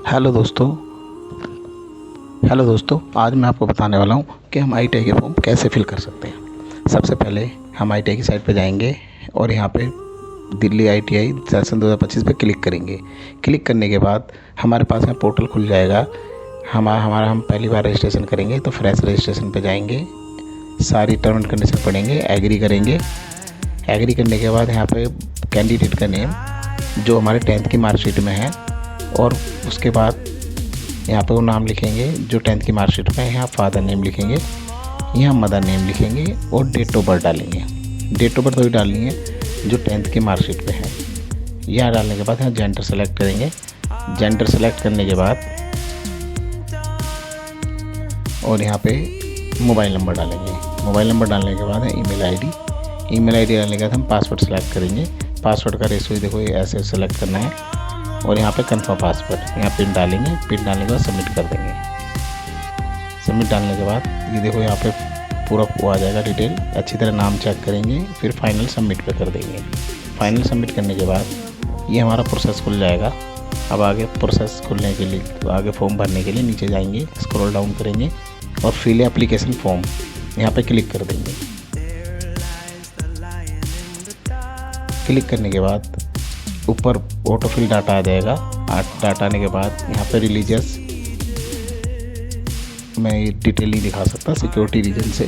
Hello दोस्तों, आज मैं आपको बताने वाला हूँ कि हम ITI के फॉर्म कैसे फिल कर सकते हैं। सबसे पहले हम ITI की साइट पर जाएंगे और यहाँ पे दिल्ली ITI सेशन 2025 पे क्लिक करेंगे। क्लिक करने के बाद हमारे पास यहाँ पोर्टल खुल जाएगा। हम पहली बार रजिस्ट्रेशन करेंगे तो फ्रेश रजिस्ट्रेशन पे जाएंगे, सारी टर्म एंड कंडीशन पढ़ेंगे, एग्री करेंगे। एग्री करने के बाद यहाँ पे कैंडिडेट का नेम जो हमारे 10th की मार्कशीट में है और उसके बाद यहाँ पे वो नाम लिखेंगे जो 10th की मार्कशीट में है। यहाँ फादर नेम लिखेंगे, यहाँ मदर नेम लिखेंगे और डेट ऑफ बर्थ डालेंगे। डेट ऑफ बर्थ वही डालनी है जो 10th की मार्कशीट पे है। यहाँ डालने के बाद यहाँ जेंडर सेलेक्ट करेंगे। जेंडर सेलेक्ट करने के बाद और यहाँ पे मोबाइल नंबर डालेंगे। मोबाइल नंबर डालने के बाद है ईमेल आईडी डालने के बाद हम पासवर्ड सेलेक्ट करेंगे। पासवर्ड का रेशो देखो ये ऐसे सेलेक्ट करना है और यहाँ पे कंफर्म पासवर्ड, यहाँ पिन डालेंगे। पिन डालने के बाद सबमिट कर देंगे। सबमिट डालने के बाद ये देखो यहाँ पे पूरा वो आ जाएगा डिटेल। अच्छी तरह नाम चेक करेंगे, फिर फाइनल सबमिट पे कर देंगे। फाइनल सबमिट करने के बाद ये हमारा प्रोसेस खुल जाएगा। अब आगे प्रोसेस खुलने के लिए आगे फॉर्म भरने के लिए नीचे जाएंगे, स्क्रॉल डाउन करेंगे और फिल एप्लीकेशन फॉर्म यहाँ पे क्लिक कर देंगे। क्लिक करने के बाद ऊपर ऑटोफिल डाटा आ जाएगा। डाटा आने के बाद यहाँ पे रिलीजियस मैं ये डिटेल नहीं दिखा सकता सिक्योरिटी रीजन से,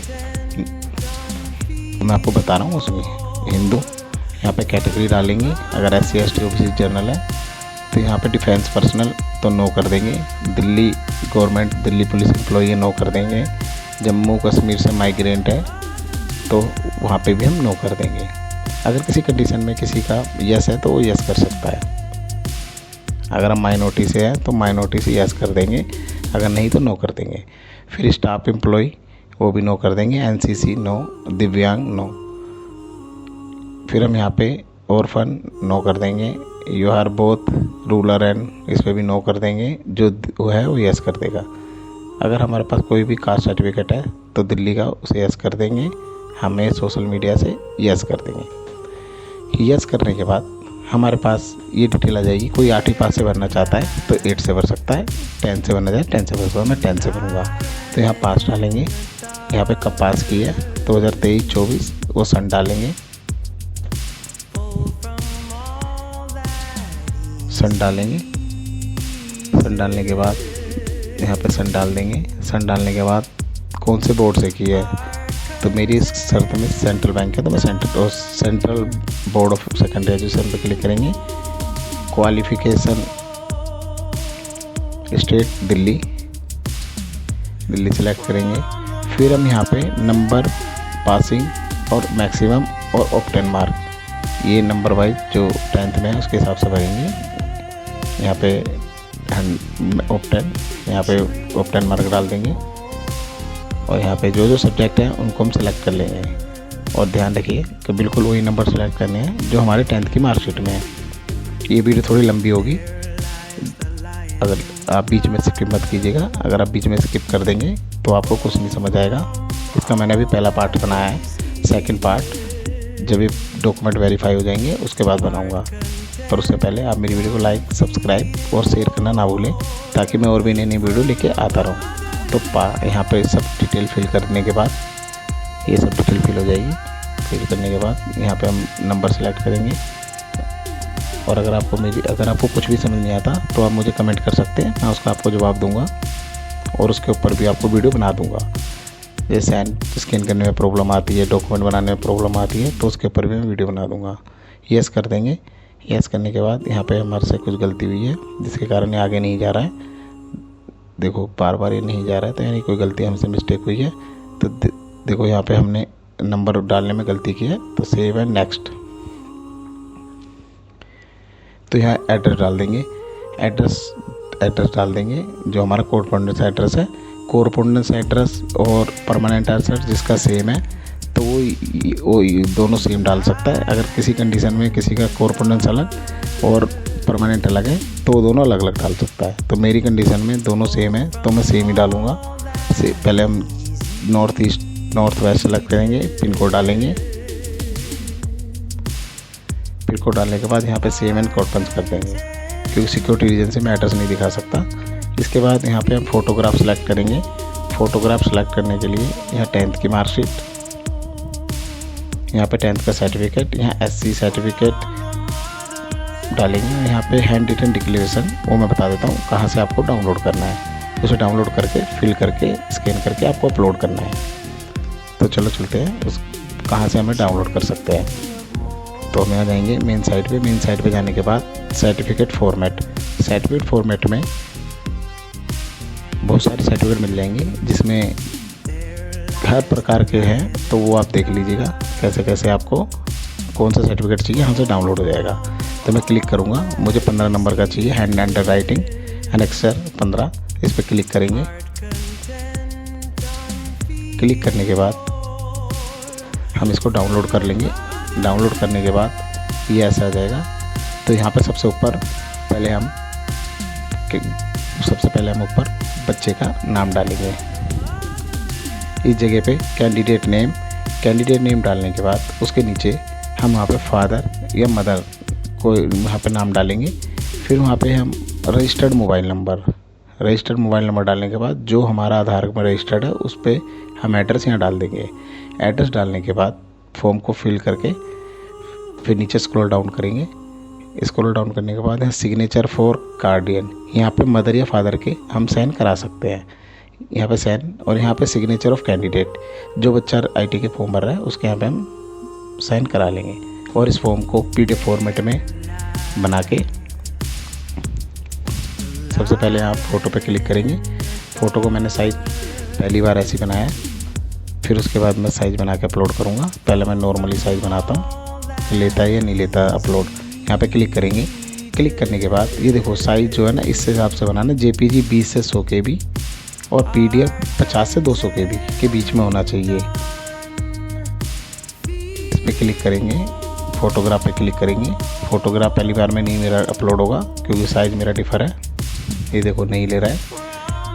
मैं आपको बता रहा हूँ। उसमें हिंदू यहाँ पे कैटेगरी डालेंगे। अगर SC ST OBC जनरल है तो यहाँ पे डिफेंस पर्सनल तो नो कर देंगे। Delhi government Delhi police employee है नो कर देंगे। जम्मू कश्मीर से माइग्रेंट है तो वहाँ पे भी हम नो कर देंगे। अगर किसी कंडीशन में किसी का यस है तो वो यस कर सकता है। अगर हम माइनॉरिटी से हैं तो माइनॉरिटी से यस कर देंगे, अगर नहीं तो नो कर देंगे। फिर स्टाफ एम्प्लॉय वो भी नो कर देंगे। NCC नो, दिव्यांग नो। फिर हम यहाँ पे ऑर्फन नो कर देंगे। You are both rural and इस पर भी नो कर देंगे। जो वो है वो यस कर देगा। अगर हमारे पास कोई भी कास्ट सर्टिफिकेट है तो दिल्ली का उसे यस कर देंगे। हमें सोशल मीडिया से यस कर देंगे। यस करने के बाद हमारे पास ये डिटेल आ जाएगी। कोई 8वीं पास से भरना चाहता है तो 8 से भर सकता है, 10 से भरना चाहे 10 से भर सकता है। मैं 10 से भरूँगा तो यहाँ पास डालेंगे। यहाँ पे कब पास की है 2023-24 वो सन डालेंगे। सन डालेंगे। सन डालने के बाद यहाँ पे सन डाल देंगे। सन डालने के बाद कौन से बोर्ड से की है तो मेरी इस शर्त में सेंट्रल बैंक है तो मैं central board of secondary education पे क्लिक करेंगे। क्वालिफिकेशन स्टेट दिल्ली सेलेक्ट करेंगे। फिर हम यहाँ पे नंबर पासिंग और मैक्सिमम और ऑप्टेन मार्क ये नंबर वाइज जो 10th में है उसके हिसाब से भरेंगे। यहाँ पे ऑप्टेन यहाँ पे ऑप्टेन मार्क डाल देंगे और यहाँ पे जो सब्जेक्ट हैं उनको हम सेलेक्ट कर लेंगे। और ध्यान रखिए कि बिल्कुल वही नंबर सेलेक्ट करने हैं जो हमारे 10th की मार्कशीट में है। ये वीडियो थोड़ी लंबी होगी, अगर आप बीच में स्किप मत कीजिएगा। अगर आप बीच में स्किप कर देंगे तो आपको कुछ नहीं समझ आएगा। इसका मैंने अभी पहला पार्ट बनाया है, सेकंड पार्ट जब ये डॉक्यूमेंट वेरीफाई हो जाएंगे उसके बाद बनाऊँगा। पर उससे पहले आप मेरी वीडियो को लाइक, सब्सक्राइब और शेयर करना ना भूलें ताकि मैं और भी नई वीडियो लेके आता रहूँ। तो यहाँ पे सब डिटेल फिल करने के बाद ये सब डिटेल फिल हो जाएगी। फिल करने के बाद यहाँ पे हम नंबर सेलेक्ट करेंगे। और अगर आपको कुछ भी समझ नहीं आता तो आप मुझे कमेंट कर सकते हैं, मैं उसका आपको जवाब दूंगा और उसके ऊपर भी आपको वीडियो बना दूंगा। जैसे स्कैन करने में प्रॉब्लम आती है, डॉक्यूमेंट बनाने में प्रॉब्लम आती है तो उसके ऊपर भी मैं वीडियो बना दूंगा। यस कर देंगे। यस करने के बाद यहाँ पे हमारे से कुछ गलती हुई है जिसके कारण ये आगे नहीं जा रहा है। देखो बार ये नहीं जा रहा है तो यानी कोई गलती हमसे मिस्टेक हुई है। तो देखो यहाँ पे हमने नंबर डालने में गलती की है तो सेव एंड नेक्स्ट। तो यहाँ एड्रेस डाल देंगे। एड्रेस डाल देंगे जो हमारा कोरस्पोंडेंस एड्रेस है। कोरस्पोंडेंस एड्रेस और परमानेंट एड्रेस जिसका सेम है तो वो दोनों सेम डाल सकता है। अगर किसी कंडीशन में किसी का कोरस्पोंडेंस अलग और परमानेंट अलग है तो दोनों अलग अलग डाल सकता है। तो मेरी कंडीशन में दोनों सेम है तो मैं सेम ही डालूँगा। पहले हम नॉर्थ वेस्ट सेलेक्ट करेंगे, पिन कोड डालेंगे। पिन कोड डालने के बाद यहाँ पे सेम एंड कोड पंच कर देंगे। क्योंकि सिक्योरिटी रीजन से मैं एड्रेस नहीं दिखा सकता। इसके बाद यहाँ पे हम फ़ोटोग्राफ सेलेक्ट करेंगे। फ़ोटोग्राफ सेलेक्ट करने के लिए यहाँ 10th की मार्कशीट, यहाँ पे 10th का सर्टिफिकेट, यहाँ SC सर्टिफिकेट डालेंगे। यहाँ पे हैंड रिटन डिक्लेरेशन वो मैं बता देता हूँ कहाँ से आपको डाउनलोड करना है। उसे डाउनलोड करके फिल करके स्कैन करके आपको अपलोड करना है। तो चलो चलते हैं उस कहाँ से हमें डाउनलोड कर सकते हैं। तो हम यहाँ जाएंगे मेन साइट पे। मेन साइट पे जाने के बाद सर्टिफिकेट फॉर्मेट, सर्टिफिकेट फॉर्मेट में बहुत सारे सर्टिफिकेट मिल जाएंगे जिसमें हर प्रकार के हैं। तो वो आप देख लीजिएगा कैसे कैसे आपको कौन सा सर्टिफिकेट चाहिए, यहाँ से डाउनलोड हो जाएगा। तो मैं क्लिक करूँगा, मुझे 15 नंबर का चाहिए, हैंड अंडर राइटिंग एनेक्सर 15, इस पर क्लिक करेंगे। क्लिक करने के बाद हम इसको डाउनलोड कर लेंगे। डाउनलोड करने के बाद ये ऐसा आ जाएगा। तो यहाँ पर सबसे पहले हम ऊपर बच्चे का नाम डालेंगे। इस जगह पे कैंडिडेट नेम डालने के बाद उसके नीचे हम वहाँ पे फादर या मदर को वहाँ पे नाम डालेंगे। फिर वहाँ पे हम रजिस्टर्ड मोबाइल नंबर डालने के बाद जो हमारा आधार में रजिस्टर्ड है उस पर हम एड्रेस यहाँ डाल देंगे। एड्रेस डालने के बाद फॉर्म को फिल करके फिर नीचे स्क्रॉल डाउन करेंगे। स्क्रॉल डाउन करने के बाद यहाँ सिग्नेचर फॉर गार्डियन, यहाँ पे मदर या फादर के हम साइन करा सकते हैं, यहाँ पे साइन। और यहाँ पे सिग्नेचर ऑफ कैंडिडेट, जो बच्चा IT के फॉर्म भर रहा है उसके यहाँ पे हम साइन करा लेंगे। और इस फॉर्म को PDF फॉर्मेट में बना के सबसे पहले आप फ़ोटो पे क्लिक करेंगे। फ़ोटो को मैंने साइज़ पहली बार ऐसी बनाया, फिर उसके बाद मैं साइज़ बना के अपलोड करूँगा। पहले मैं नॉर्मली साइज़ बनाता हूँ, लेता है या नहीं लेता अपलोड। यहाँ पे क्लिक करेंगे। क्लिक करने के बाद ये देखो साइज़ जो है ना इस हिसाब से बनाना, JPG 20 से 100 KB और PDF 50 से 200 KB के बीच में होना चाहिए। इस पर क्लिक करेंगे, फ़ोटोग्राफ पे क्लिक करेंगे। फ़ोटोग्राफ पहली बार में नहीं मेरा अपलोड होगा क्योंकि साइज़ मेरा डिफर है। ये देखो नहीं ले रहा है।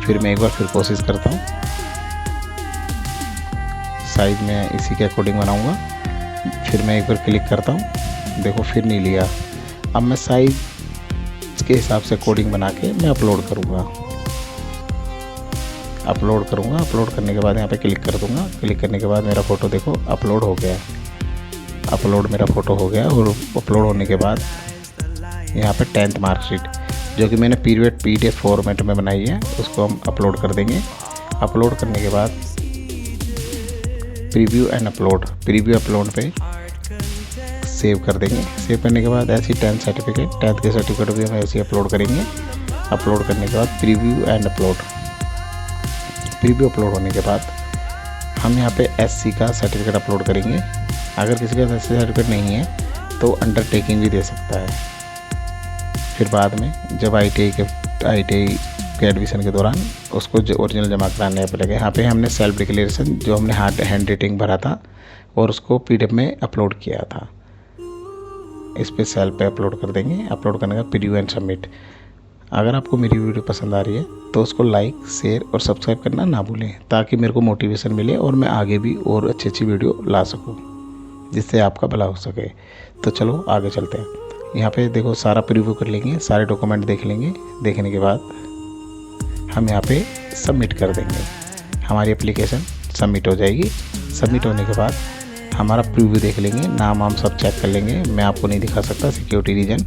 फिर मैं एक बार फिर कोशिश करता हूँ। साइज़ मैं इसी के अकॉर्डिंग बनाऊँगा। फिर मैं एक बार क्लिक करता हूँ, देखो फिर नहीं लिया। अब मैं साइज़ के हिसाब से कोडिंग बना के मैं अपलोड करूँगा। अपलोड करने के बाद यहाँ पे क्लिक कर दूँगा। क्लिक करने के बाद मेरा फ़ोटो देखो अपलोड हो गया है। मेरा फ़ोटो हो गया। और अपलोड होने के बाद यहाँ पे 10th मार्कशीट जो कि मैंने PDF फॉर्मेट में बनाई है उसको हम अपलोड कर देंगे। अपलोड करने के बाद प्रीव्यू अपलोड पे सेव कर देंगे। सेव करने के बाद ऐसी 10th के सर्टिफिकेट भी हम ऐसे अपलोड करेंगे। अपलोड करने के बाद प्रीव्यू अपलोड होने के बाद हम यहाँ पे SC का सर्टिफिकेट अपलोड करेंगे। अगर किसी का SC सर्टिफिकेट नहीं है तो अंडरटेकिंग भी दे सकता है। फिर बाद में जब ITI के एडमिशन के दौरान उसको ओरिजिनल जमा कराने पड़ेगा। यहाँ पे हमने सेल्फ डिक्लेरेशन जो हमने हैंड राइटिंग भरा था और उसको PDF में अपलोड किया था, इस पे सेल्फ पे अपलोड कर देंगे। अपलोड करने का प्रीव्यू एंड सबमिट। अगर आपको मेरी वीडियो पसंद आ रही है तो उसको लाइक, शेयर और सब्सक्राइब करना ना भूलें ताकि मेरे को मोटिवेशन मिले और मैं आगे भी और अच्छी वीडियो ला सकूँ जिससे आपका भला हो सके। तो चलो आगे चलते हैं। यहाँ पे देखो सारा प्रीव्यू कर लेंगे, सारे डॉक्यूमेंट देख लेंगे। देखने के बाद हम यहाँ पे सबमिट कर देंगे। हमारी एप्लीकेशन सबमिट हो जाएगी। सबमिट होने के बाद हमारा प्रीव्यू देख लेंगे, नाम वाम सब चेक कर लेंगे। मैं आपको नहीं दिखा सकता सिक्योरिटी रीजन।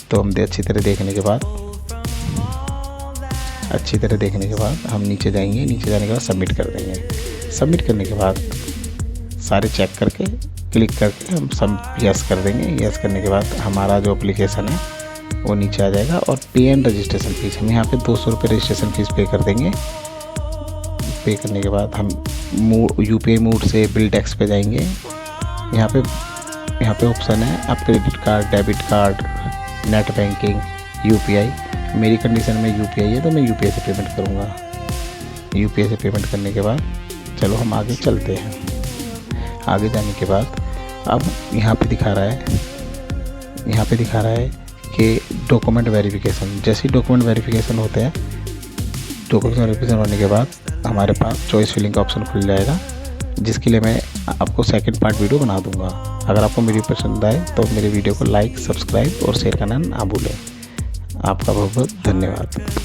तो हम अच्छी तरह देखने के बाद हम नीचे जाएंगे। नीचे जाने के बाद सबमिट कर देंगे। सबमिट करने के बाद सारे चेक करके क्लिक करके हम सब यस कर देंगे। यस करने के बाद हमारा जो एप्लीकेशन है वो नीचे आ जाएगा। और पे एंड रजिस्ट्रेशन फीस हम यहाँ पे 200 रुपये रजिस्ट्रेशन फीस पे कर देंगे। पे करने के बाद हम UPI मोड से बिल टैक्स पे जाएंगे। यहाँ पे ऑप्शन है आप credit card, debit card, net banking, UPI। मेरी कंडीशन में UPI है तो मैं UPI से पेमेंट करूँगा। UPI से पेमेंट करने के बाद चलो हम आगे चलते हैं। आगे जाने के बाद अब यहाँ पे दिखा रहा है कि डॉक्यूमेंट वेरिफिकेशन। जैसे ही डॉक्यूमेंट वेरिफिकेशन होते हैं, डॉक्यूमेंट वेरिफिकेशन होने के बाद हमारे पास चॉइस फिलिंग का ऑप्शन खुल जाएगा जिसके लिए मैं आपको सेकंड पार्ट वीडियो बना दूंगा। अगर आपको मेरी पसंद आए तो मेरे वीडियो को लाइक, सब्सक्राइब और शेयर करना ना भूलें। आपका बहुत बहुत धन्यवाद।